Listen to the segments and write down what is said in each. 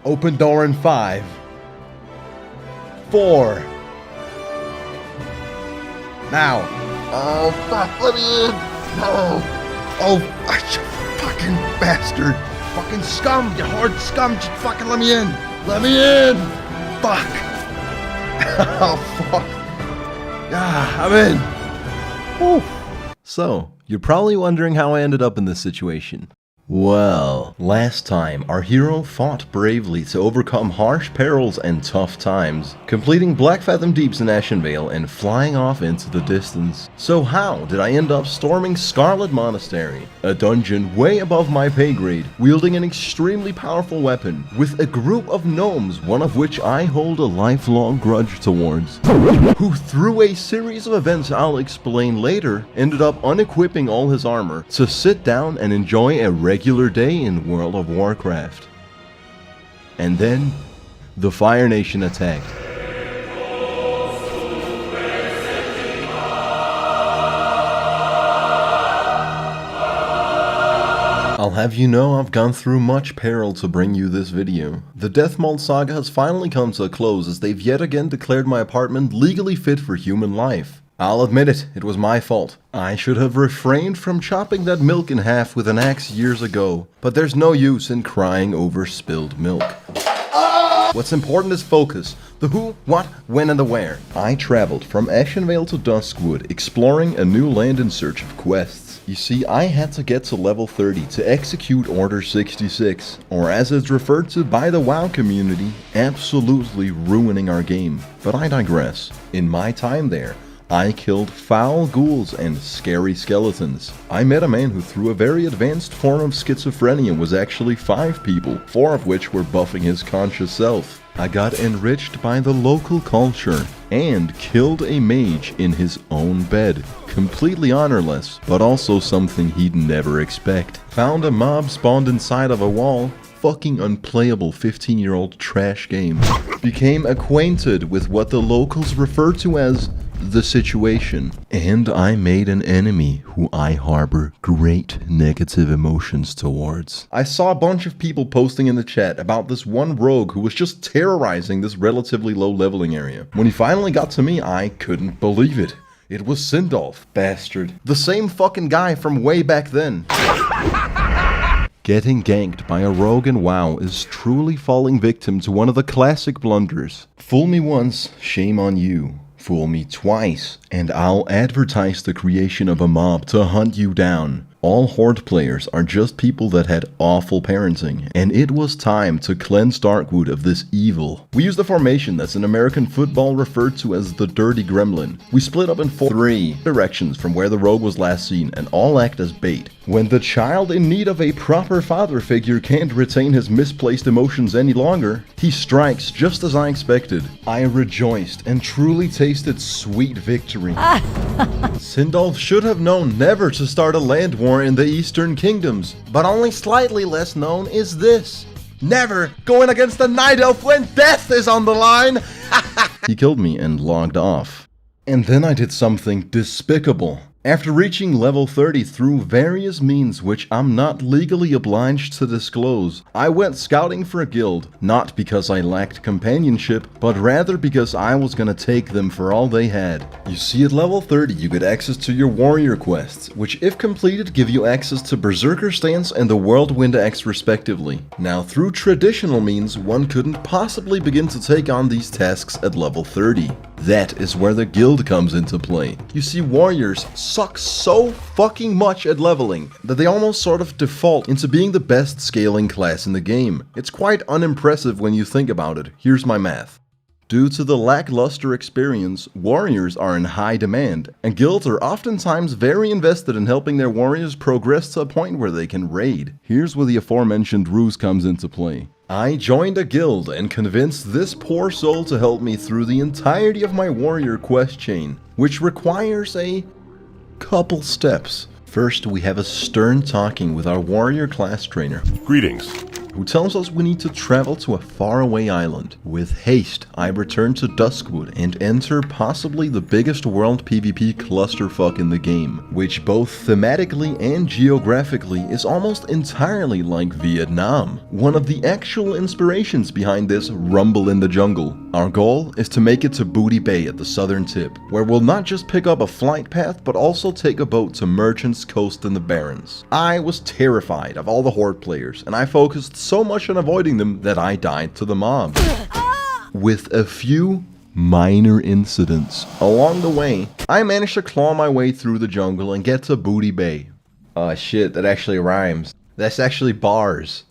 Open door in 5, 4. Now. Oh, fuck, let me in! No! Oh, you fucking bastard. Fucking scum, you horde scum. Just fucking let me in. Let me in. Fuck. Oh, fuck. Ah, I'm in. Whew. So, you're probably wondering how I ended up in this situation. Well, last time, our hero fought bravely to overcome harsh perils and tough times, completing Black Fathom Deeps in Ashenvale and flying off into the distance. So how did I end up storming Scarlet Monastery, a dungeon way above my pay grade, wielding an extremely powerful weapon, with a group of gnomes, one of which I hold a lifelong grudge towards, who through a series of events I'll explain later, ended up unequipping all his armor to sit down and enjoy a regular day in World of Warcraft. And then, the Fire Nation attacked. I'll have you know I've gone through much peril to bring you this video. The Deathmold saga has finally come to a close as they've yet again declared my apartment legally fit for human life. I'll admit it was my fault. I should have refrained from chopping that milk in half with an axe years ago, but there's no use in crying over spilled milk. What's important is focus. The who, what, when, and the where. I traveled from Ashenvale to Duskwood, exploring a new land in search of quests. You see, I had to get to level 30 to execute Order 66, or as it's referred to by the WoW community, absolutely ruining our game. But I digress. In my time there, I killed foul ghouls and scary skeletons. I met a man who through a very advanced form of schizophrenia was actually 5 people, 4 of which were buffing his conscious self. I got enriched by the local culture and killed a mage in his own bed. Completely honorless, but also something he'd never expect. Found a mob spawned inside of a wall. Fucking unplayable 15-year-old trash game. Became acquainted with what the locals refer to as the situation, and I made an enemy who I harbor great negative emotions towards. I saw a bunch of people posting in the chat about this one rogue who was just terrorizing this relatively low leveling area. When he finally got to me, I couldn't believe it. It was Sindolf, bastard. The same fucking guy from way back then. Getting ganked by a rogue in WoW is truly falling victim to one of the classic blunders. Fool me once, shame on you. Fool me twice, and I'll advertise the creation of a mob to hunt you down. All Horde players are just people that had awful parenting, and it was time to cleanse Darkwood of this evil. We used a formation that's in American football referred to as the Dirty Gremlin. We split up in 3 directions from where the rogue was last seen, and all act as bait. When the child in need of a proper father figure can't retain his misplaced emotions any longer, he strikes just as I expected. I rejoiced and truly tasted sweet victory. Sindolf should have known never to start a land war in the Eastern Kingdoms, but only slightly less known is this. Never going against a Night Elf when death is on the line! He killed me and logged off. And then I did something despicable. After reaching level 30 through various means which I'm not legally obliged to disclose, I went scouting for a guild, not because I lacked companionship, but rather because I was gonna take them for all they had. You see, at level 30 you get access to your warrior quests, which if completed give you access to Berserker Stance and the Whirlwind Axe respectively. Now through traditional means one couldn't possibly begin to take on these tasks at level 30. That is where the guild comes into play. You see, warriors suck so fucking much at leveling that they almost sort of default into being the best scaling class in the game. It's quite unimpressive when you think about it. Here's my math. Due to the lackluster experience, warriors are in high demand, and guilds are oftentimes very invested in helping their warriors progress to a point where they can raid. Here's where the aforementioned ruse comes into play. I joined a guild and convinced this poor soul to help me through the entirety of my warrior quest chain, which requires a couple steps. First, we have a stern talking with our warrior class trainer. Greetings. who tells us we need to travel to a faraway island. With haste, I return to Duskwood and enter possibly the biggest world PvP clusterfuck in the game, which both thematically and geographically is almost entirely like Vietnam. One of the actual inspirations behind this rumble in the jungle. Our goal is to make it to Booty Bay at the southern tip, where we'll not just pick up a flight path but also take a boat to Merchant's Coast in the Barrens. I was terrified of all the Horde players, and I focused so much on avoiding them that I died to the mob. With a few minor incidents along the way, I managed to claw my way through the jungle and get to Booty Bay. Oh shit, that actually rhymes. That's actually bars.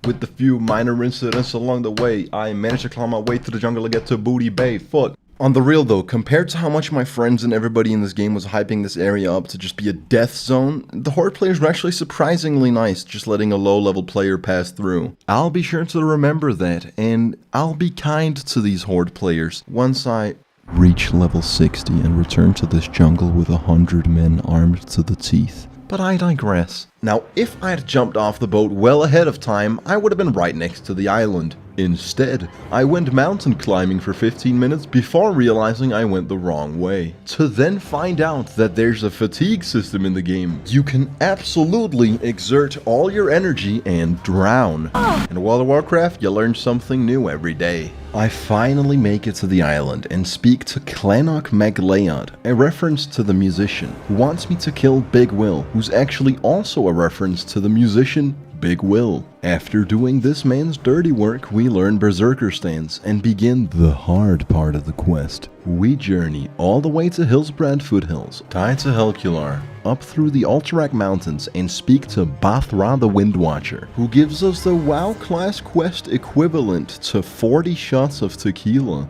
With the few minor incidents along the way, I managed to claw my way through the jungle and get to Booty Bay. Fuck. On the real though, compared to how much my friends and everybody in this game was hyping this area up to just be a death zone, the Horde players were actually surprisingly nice, just letting a low-level player pass through. I'll be sure to remember that, and I'll be kind to these Horde players once I reach level 60 and return to this jungle with 100 men armed to the teeth. But I digress. Now, if I'd jumped off the boat well ahead of time, I would have been right next to the island. Instead, I went mountain climbing for 15 minutes before realizing I went the wrong way. To then find out that there's a fatigue system in the game. You can absolutely exert all your energy and drown. In World of Warcraft, you learn something new every day. I finally make it to the island and speak to Clannoch MacLeod, a reference to the musician, who wants me to kill Big Will, who's actually also a reference to the musician Big Will. After doing this man's dirty work, we learn Berserker stance and begin the hard part of the quest. We journey all the way to Hillsbrad foothills, tied to Helcular, up through the Alterac Mountains and speak to Bathra the Windwatcher, who gives us the WoW class quest equivalent to 40 shots of tequila.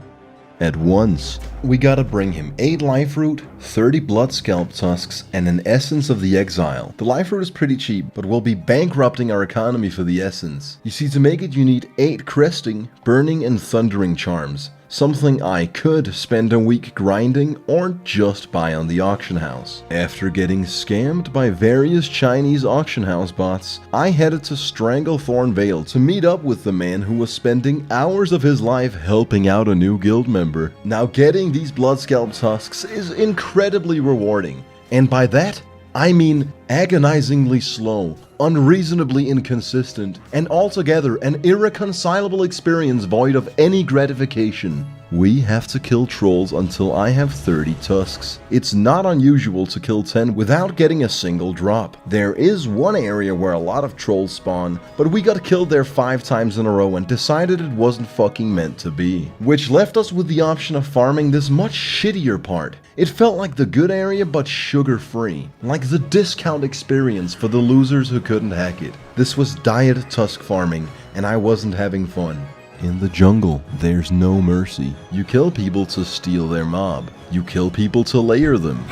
At once. We gotta bring him 8 life root, 30 Bloodscalp Tusks, and an Essence of the Exile. The life root is pretty cheap, but we'll be bankrupting our economy for the essence. You see, to make it you need 8 Cresting, Burning, and Thundering Charms. Something I could spend a week grinding or just buy on the auction house. After getting scammed by various Chinese auction house bots, I headed to Stranglethorn Vale to meet up with the man who was spending hours of his life helping out a new guild member. Now, getting these Bloodscalp Tusks is incredibly rewarding, and by that, I mean agonizingly slow, unreasonably inconsistent, and altogether an irreconcilable experience void of any gratification. We have to kill trolls until I have 30 tusks. It's not unusual to kill 10 without getting a single drop. There is one area where a lot of trolls spawn, but we got killed there 5 times in a row and decided it wasn't fucking meant to be. Which left us with the option of farming this much shittier part. It felt like the good area but sugar-free. Like the discount experience for the losers who couldn't hack it. This was diet tusk farming, and I wasn't having fun. In the jungle, there's no mercy. You kill people to steal their mob. You kill people to layer them.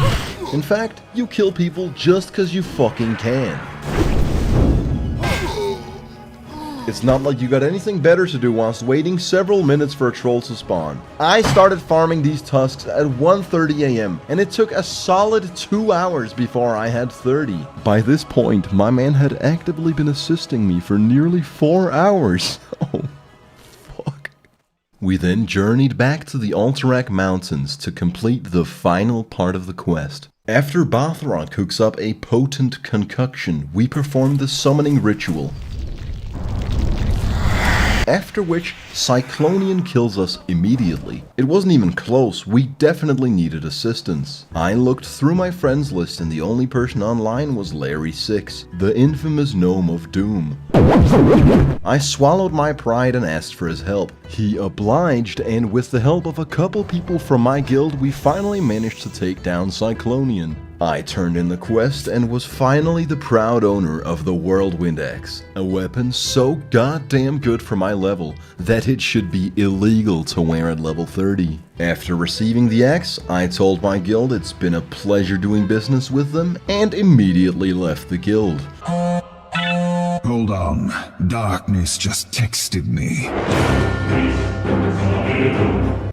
In fact, you kill people just cause you fucking can. It's not like you got anything better to do whilst waiting several minutes for a troll to spawn. I started farming these tusks at 1:30 AM, and it took a solid 2 hours before I had 30. By this point, my man had actively been assisting me for nearly 4 hours. Oh. We then journeyed back to the Alterac Mountains to complete the final part of the quest. After Bathra cooks up a potent concoction, we perform the summoning ritual. After which, Cyclonian kills us immediately. It wasn't even close, we definitely needed assistance. I looked through my friends list and the only person online was Larry6, the infamous Gnome of Doom. I swallowed my pride and asked for his help. He obliged, and with the help of a couple people from my guild, we finally managed to take down Cyclonian. I turned in the quest and was finally the proud owner of the Whirlwind axe, a weapon so goddamn good for my level that it should be illegal to wear at level 30. After receiving the axe, I told my guild it's been a pleasure doing business with them and immediately left the guild. Hold on, Darkness just texted me.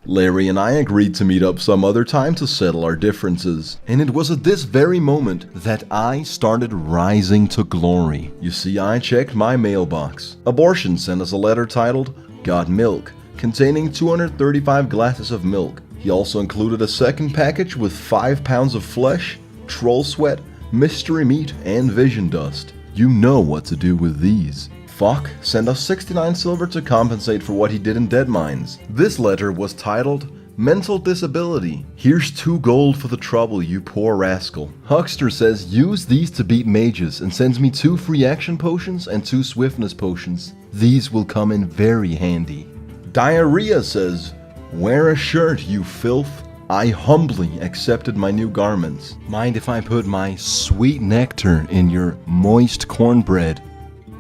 Larry and I agreed to meet up some other time to settle our differences, and it was at this very moment that I started rising to glory. You see, I checked my mailbox. Abortion sent us a letter titled, "Got Milk," containing 235 glasses of milk. He also included a second package with 5 pounds of flesh, troll sweat, mystery meat, and vision dust. You know what to do with these. Fuck sent us 69 silver to compensate for what he did in Dead Mines. This letter was titled, "Mental Disability. Here's 2 gold for the trouble, you poor rascal." Huckster says use these to beat mages and sends me 2 free action potions and 2 swiftness potions. These will come in very handy. Diarrhea says, "Wear a shirt, you filth. I humbly accepted my new garments. Mind if I put my sweet nectar in your moist cornbread?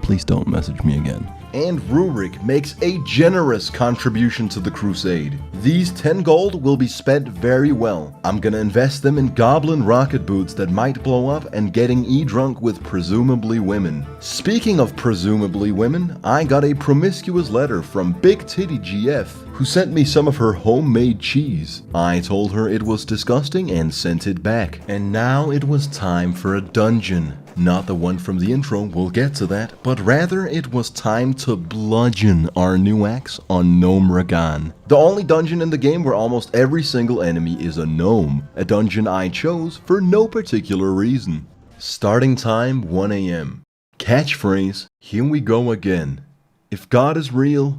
Please don't message me again." And Rurik makes a generous contribution to the crusade. These 10 gold will be spent very well. I'm gonna invest them in goblin rocket boots that might blow up and getting e-drunk with presumably women. Speaking of presumably women, I got a promiscuous letter from Big Titty GF, who sent me some of her homemade cheese. I told her it was disgusting and sent it back. And now it was time for a dungeon. Not the one from the intro, we'll get to that, but rather it was time to bludgeon our new axe on Gnome Ragan. The only dungeon in the game where almost every single enemy is a gnome, a dungeon I chose for no particular reason. Starting time 1 AM. Catchphrase, here we go again. If God is real,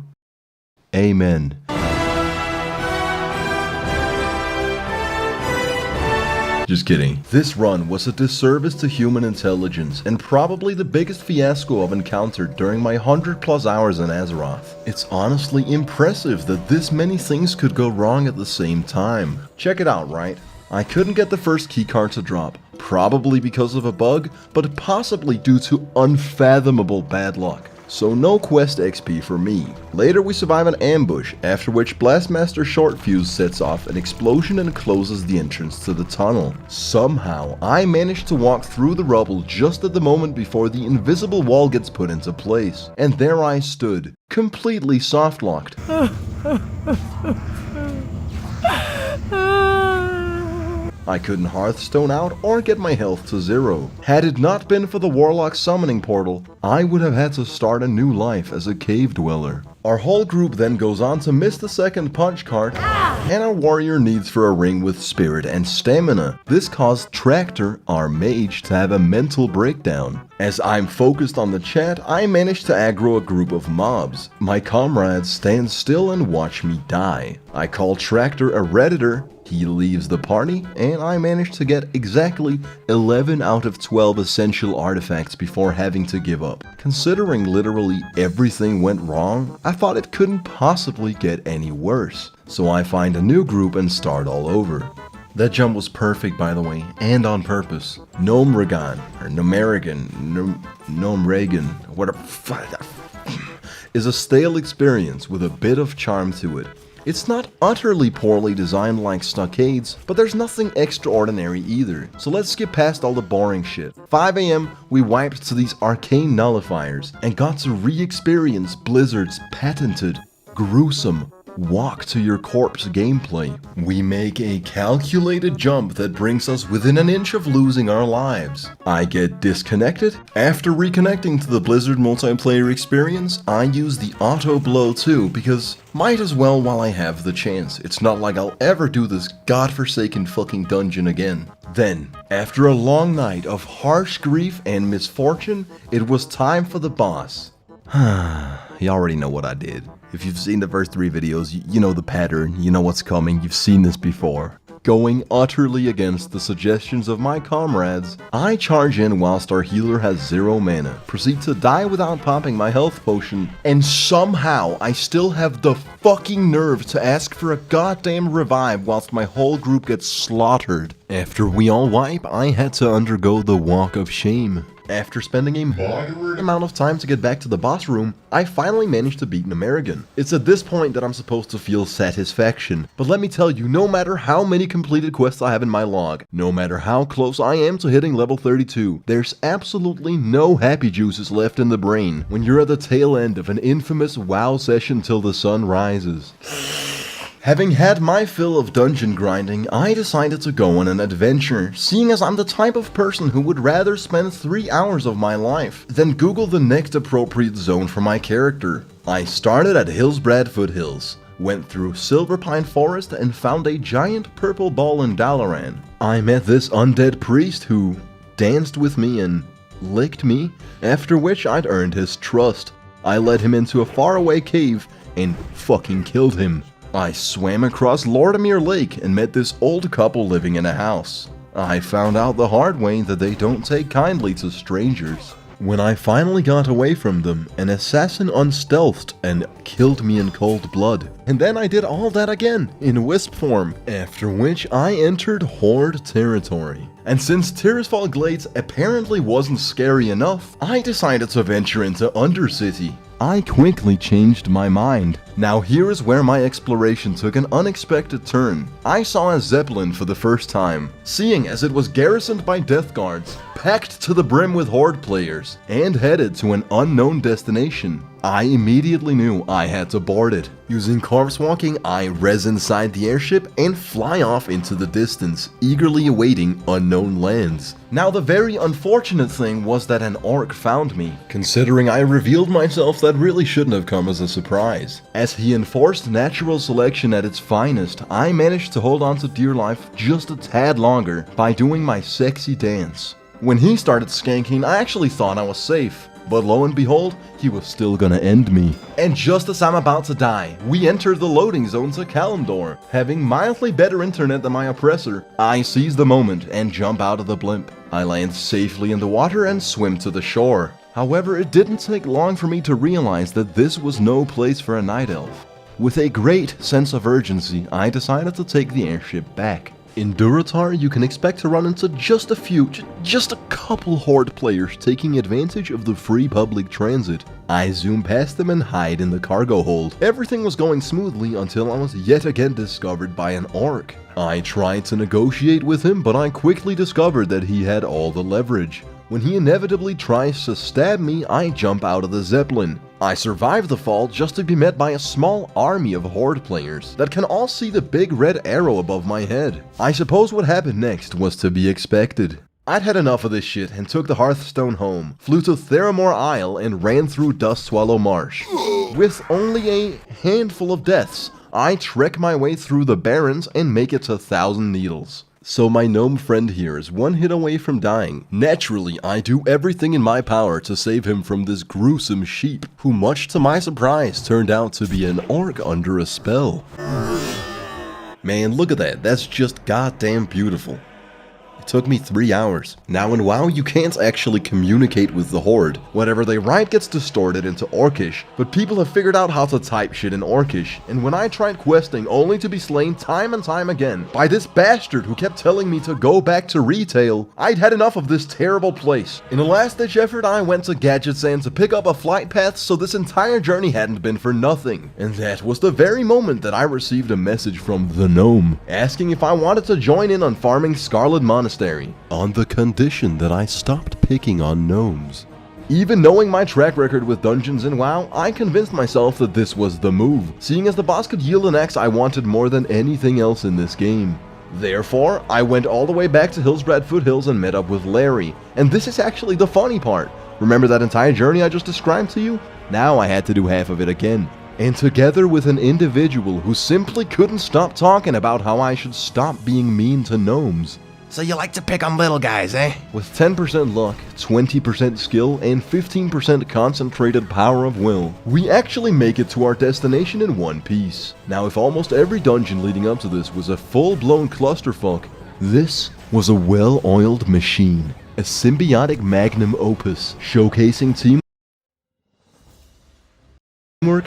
amen. Just kidding. This run was a disservice to human intelligence and probably the biggest fiasco I've encountered during my 100+ hours in Azeroth. It's honestly impressive that this many things could go wrong at the same time. Check it out, right? I couldn't get the first keycard to drop, probably because of a bug, but possibly due to unfathomable bad luck. So no quest XP for me. Later we survive an ambush, after which Blastmaster Short Fuse sets off an explosion and closes the entrance to the tunnel. Somehow, I managed to walk through the rubble just at the moment before the invisible wall gets put into place. And there I stood, completely soft-locked. I couldn't Hearthstone out or get my health to 0. Had it not been for the Warlock summoning portal, I would have had to start a new life as a cave dweller. Our whole group then goes on to miss the second punch card, and our warrior needs for a ring with spirit and stamina. This caused Tractor, our mage, to have a mental breakdown. As I'm focused on the chat, I manage to aggro a group of mobs. My comrades stand still and watch me die. I call Tractor a redditor. He leaves the party, and I managed to get exactly 11 out of 12 essential artifacts before having to give up. Considering literally everything went wrong, I thought it couldn't possibly get any worse. So I find a new group and start all over. That jump was perfect, by the way, and on purpose. Gnome Ragan, or Gnome Reagan, whatever, is a stale experience with a bit of charm to it. It's not utterly poorly designed like Stockades, but there's nothing extraordinary either, so let's skip past all the boring shit. 5 AM, we wiped to these arcane nullifiers, and got to re-experience Blizzard's patented, gruesome, walk to your corpse gameplay. We make a calculated jump that brings us within an inch of losing our lives. I get disconnected. After reconnecting to the Blizzard multiplayer experience, I use the auto blow too, because might as well while I have the chance. It's not like I'll ever do this godforsaken fucking dungeon again. Then, after a long night of harsh grief and misfortune, it was time for the boss. You already know what I did. If you've seen the first 3 videos, you know the pattern, you know what's coming, you've seen this before. Going utterly against the suggestions of my comrades, I charge in whilst our healer has 0 mana, proceed to die without popping my health potion, and somehow I still have the fucking nerve to ask for a goddamn revive whilst my whole group gets slaughtered. After we all wipe, I had to undergo the walk of shame. After spending a moderate amount of time to get back to the boss room, I finally managed to beat Namerigan. It's at this point that I'm supposed to feel satisfaction, but let me tell you, no matter how many completed quests I have in my log, no matter how close I am to hitting level 32, there's absolutely no happy juices left in the brain when you're at the tail end of an infamous WoW session till the sun rises. Having had my fill of dungeon grinding, I decided to go on an adventure, seeing as I'm the type of person who would rather spend 3 hours of my life than Google the next appropriate zone for my character. I started at Hillsbrad Foothills, went through Silverpine Forest and found a giant purple ball in Dalaran. I met this undead priest who danced with me and licked me, after which I'd earned his trust. I led him into a faraway cave and fucking killed him. I swam across Lordamere Lake and met this old couple living in a house. I found out the hard way that they don't take kindly to strangers. When I finally got away from them, an assassin unstealthed and killed me in cold blood. And then I did all that again, in wisp form, after which I entered Horde territory. And since Tirisfal Glades apparently wasn't scary enough, I decided to venture into Undercity. I quickly changed my mind. Now here is where my exploration took an unexpected turn. I saw a Zeppelin for the first time, seeing as it was garrisoned by death guards, packed to the brim with Horde players, and headed to an unknown destination. I immediately knew I had to board it. Using corpse walking, I res inside the airship and fly off into the distance, eagerly awaiting unknown lands. Now the very unfortunate thing was that an orc found me. Considering I revealed myself, that really shouldn't have come as a surprise. As he enforced natural selection at its finest, I managed to hold on to dear life just a tad longer by doing my sexy dance. When he started skanking, I actually thought I was safe. But lo and behold, he was still gonna end me. And just as I'm about to die, we entered the loading zone to Kalimdor. Having mildly better internet than my oppressor, I seize the moment and jump out of the blimp. I land safely in the water and swim to the shore. However, it didn't take long for me to realize that this was no place for a night elf. With a great sense of urgency, I decided to take the airship back. In Durotar, you can expect to run into just a couple Horde players taking advantage of the free public transit. I zoom past them and hide in the cargo hold. Everything was going smoothly until I was yet again discovered by an orc. I tried to negotiate with him, but I quickly discovered that he had all the leverage. When he inevitably tries to stab me, I jump out of the Zeppelin. I survive the fall just to be met by a small army of Horde players that can all see the big red arrow above my head. I suppose what happened next was to be expected. I'd had enough of this shit and took the Hearthstone home, flew to Theramore Isle and ran through Dustswallow Marsh. With only a handful of deaths, I trek my way through the Barrens and make it to Thousand Needles. So my gnome friend here is one hit away from dying. Naturally, I do everything in my power to save him from this gruesome sheep, who much to my surprise turned out to be an orc under a spell. Man, look at that, that's just goddamn beautiful. It took me 3 hours. Now in WoW, you can't actually communicate with the Horde. Whatever they write gets distorted into Orcish, but people have figured out how to type shit in Orcish, and when I tried questing only to be slain time and time again by this bastard who kept telling me to go back to retail, I'd had enough of this terrible place. In a last-ditch effort, I went to Gadgetsand to pick up a flight path so this entire journey hadn't been for nothing. And that was the very moment that I received a message from the gnome, asking if I wanted to join in on farming Scarlet Monastery, on the condition that I stopped picking on gnomes. Even knowing my track record with dungeons in WoW, I convinced myself that this was the move, seeing as the boss could yield an axe I wanted more than anything else in this game. Therefore, I went all the way back to Hillsbrad Foothills and met up with Larry, and this is actually the funny part. Remember that entire journey I just described to you? Now I had to do half of it again. And together with an individual who simply couldn't stop talking about how I should stop being mean to gnomes. So you like to pick on little guys, eh? With 10% luck, 20% skill, and 15% concentrated power of will, we actually make it to our destination in one piece. Now, if almost every dungeon leading up to this was a full-blown clusterfuck, this was a well-oiled machine. A symbiotic magnum opus, showcasing teamwork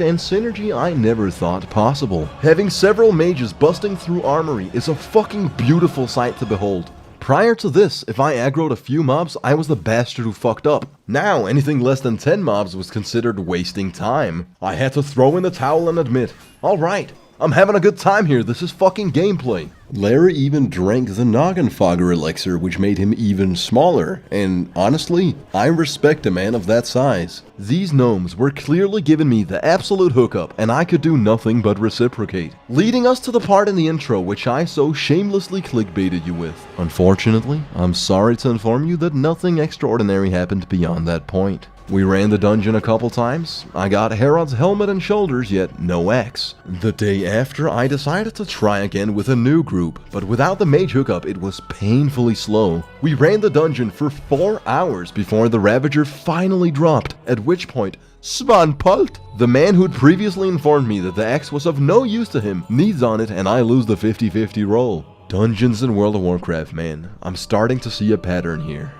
and synergy I never thought possible. Having several mages busting through armory is a fucking beautiful sight to behold. Prior to this, if I aggroed a few mobs, I was the bastard who fucked up. Now, anything less than 10 mobs was considered wasting time. I had to throw in the towel and admit, alright, I'm having a good time here, this is fucking gameplay. Larry even drank the Noggin Fogger elixir, which made him even smaller, and honestly, I respect a man of that size. These gnomes were clearly giving me the absolute hookup, and I could do nothing but reciprocate. Leading us to the part in the intro which I so shamelessly clickbaited you with. Unfortunately, I'm sorry to inform you that nothing extraordinary happened beyond that point. We ran the dungeon a couple times, I got Herod's helmet and shoulders, yet no axe. The day after, I decided to try again with a new group, but without the mage hookup it was painfully slow. We ran the dungeon for 4 hours before the Ravager finally dropped, at which point, Svanpult, the man who'd previously informed me that the axe was of no use to him, kneads on it and I lose the 50-50 roll. Dungeons in World of Warcraft, man, I'm starting to see a pattern here.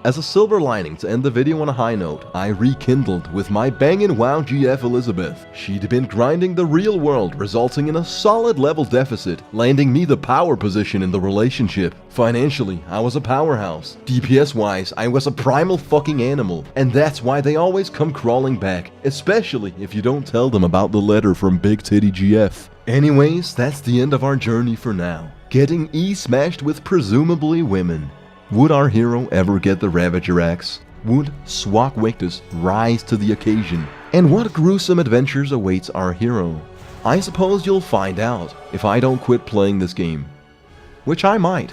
As a silver lining to end the video on a high note, I rekindled with my bangin' WoW GF Elizabeth. She'd been grinding the real world, resulting in a solid level deficit, landing me the power position in the relationship. Financially, I was a powerhouse. DPS wise, I was a primal fucking animal, and that's why they always come crawling back, especially if you don't tell them about the letter from Big Titty GF. Anyways, that's the end of our journey for now. Getting E-smashed with presumably women. Would our hero ever get the Ravager axe? Would Swak Victus rise to the occasion? And what gruesome adventures awaits our hero? I suppose you'll find out if I don't quit playing this game. Which I might.